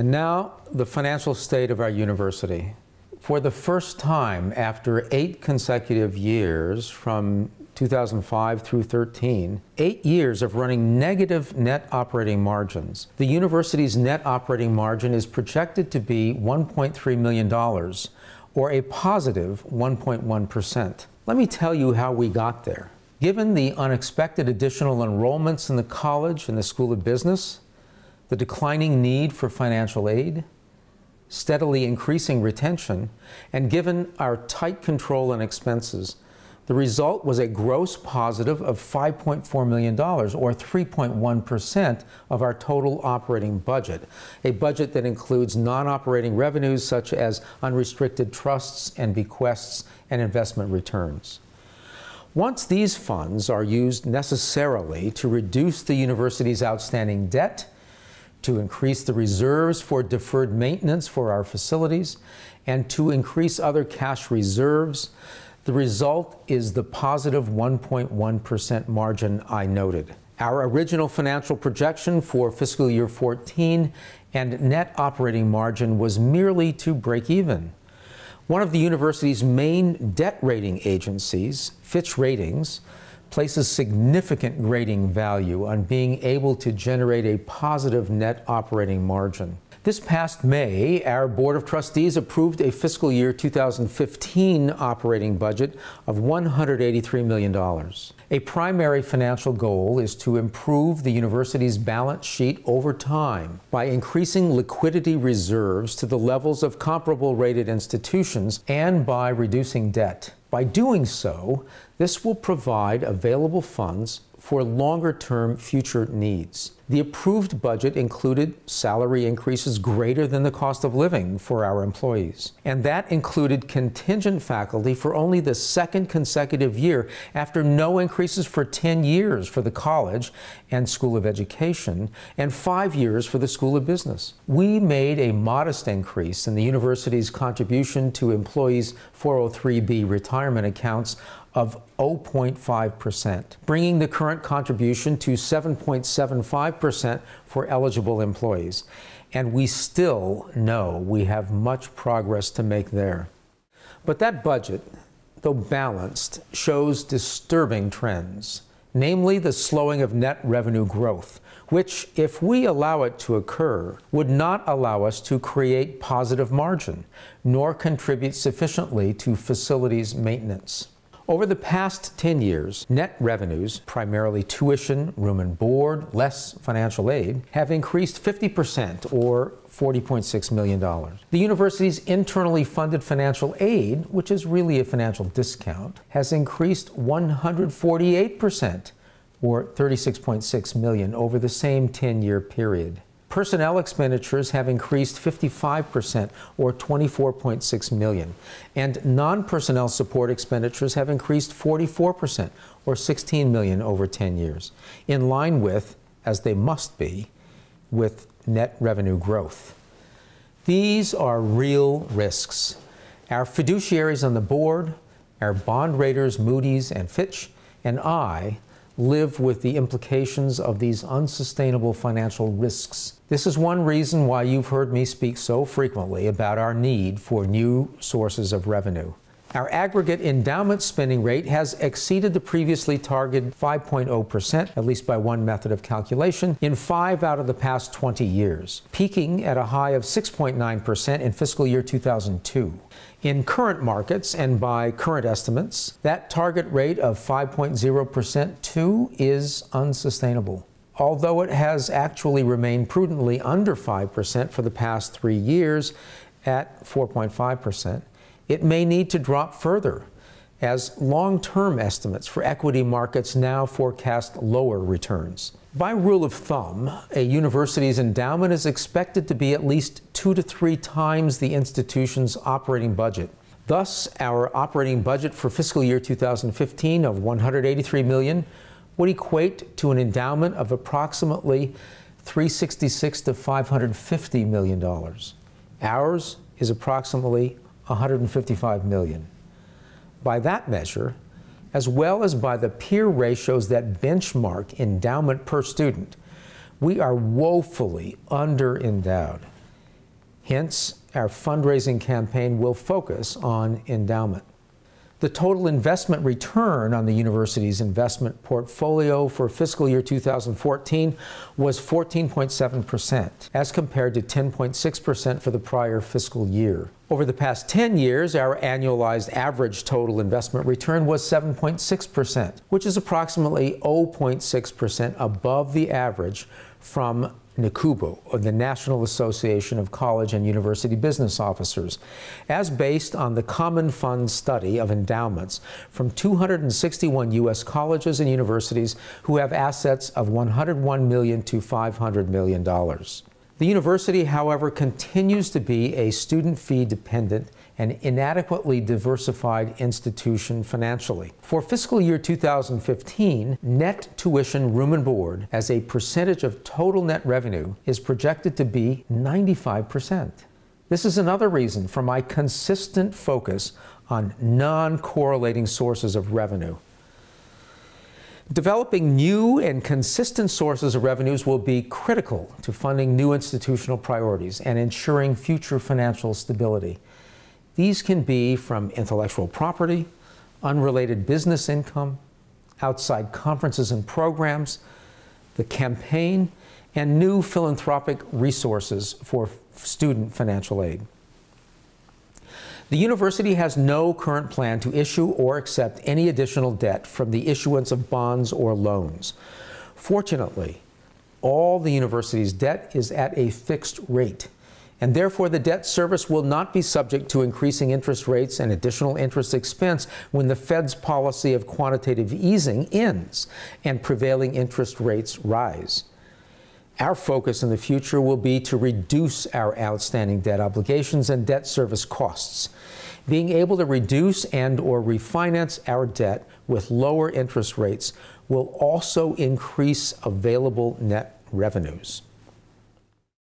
And now, the financial state of our university. For the first time after 8 consecutive years, from 2005 through 13, 8 years of running negative net operating margins, the university's net operating margin is projected to be $1.3 million, or a positive 1.1%. Let me tell you how we got there. Given the unexpected additional enrollments in the college and the School of Business, the declining need for financial aid, steadily increasing retention, and given our tight control on expenses, the result was a gross positive of $5.4 million, or 3.1% of our total operating budget, a budget that includes non-operating revenues such as unrestricted trusts and bequests and investment returns. Once these funds are used necessarily to reduce the university's outstanding debt, to increase the reserves for deferred maintenance for our facilities, and to increase other cash reserves, the result is the positive 1.1% margin I noted. Our original financial projection for fiscal year 14 and net operating margin was merely to break even. One of the university's main debt rating agencies, Fitch Ratings, places significant grading value on being able to generate a positive net operating margin. This past May, our Board of Trustees approved a fiscal year 2015 operating budget of $183 million. A primary financial goal is to improve the university's balance sheet over time by increasing liquidity reserves to the levels of comparable rated institutions and by reducing debt. By doing so, this will provide available funds for longer-term future needs. The approved budget included salary increases greater than the cost of living for our employees. And that included contingent faculty for only the second consecutive year after no increases for 10 years for the college and School of Education and 5 years for the School of Business. We made a modest increase in the university's contribution to employees' 403(b) retirement accounts of 0.5%, bringing the current contribution to 7.75% for eligible employees. And we still know we have much progress to make there. But that budget, though balanced, shows disturbing trends, namely the slowing of net revenue growth, which, if we allow it to occur, would not allow us to create positive margin, nor contribute sufficiently to facilities maintenance. Over the past 10 years, net revenues, primarily tuition, room and board, less financial aid, have increased 50%, or $40.6 million. The university's internally funded financial aid, which is really a financial discount, has increased 148%, or $36.6 million, over the same 10-year period. Personnel expenditures have increased 55%, or $24.6 million, and non-personnel support expenditures have increased 44%, or $16 million over 10 years, in line with, as they must be, with net revenue growth. These are real risks. Our fiduciaries on the board, our bond raters Moody's and Fitch, and I live with the implications of these unsustainable financial risks. This is one reason why you've heard me speak so frequently about our need for new sources of revenue. Our aggregate endowment spending rate has exceeded the previously targeted 5.0%, at least by one method of calculation, in 5 out of the past 20 years, peaking at a high of 6.9% in fiscal year 2002. In current markets, and by current estimates, that target rate of 5.0% too is unsustainable. Although it has actually remained prudently under 5% for the past 3 years at 4.5%, it may need to drop further, as long-term estimates for equity markets now forecast lower returns. By rule of thumb, a university's endowment is expected to be at least 2 to 3 times the institution's operating budget. Thus, our operating budget for fiscal year 2015 of $183 million would equate to an endowment of approximately $366 to $550 million. Ours is approximately $155 million. By that measure, as well as by the peer ratios that benchmark endowment per student, we are woefully under-endowed. Hence, our fundraising campaign will focus on endowment. The total investment return on the university's investment portfolio for fiscal year 2014 was 14.7%, as compared to 10.6% for the prior fiscal year. Over the past 10 years, our annualized average total investment return was 7.6%, which is approximately 0.6% above the average from NACUBO, or the National Association of College and University Business Officers, as based on the Common Fund study of endowments from 261 U.S. colleges and universities who have assets of $101 million to $500 million. The university, however, continues to be a student fee dependent and inadequately diversified institution financially. For fiscal year 2015, net tuition, room and board as a percentage of total net revenue is projected to be 95%. This is another reason for my consistent focus on non-correlating sources of revenue. Developing new and consistent sources of revenues will be critical to funding new institutional priorities and ensuring future financial stability. These can be from intellectual property, unrelated business income, outside conferences and programs, the campaign, and new philanthropic resources for student financial aid. The university has no current plan to issue or accept any additional debt from the issuance of bonds or loans. Fortunately, all the university's debt is at a fixed rate, and therefore the debt service will not be subject to increasing interest rates and additional interest expense when the Fed's policy of quantitative easing ends and prevailing interest rates rise. Our focus in the future will be to reduce our outstanding debt obligations and debt service costs. Being able to reduce and/or refinance our debt with lower interest rates will also increase available net revenues.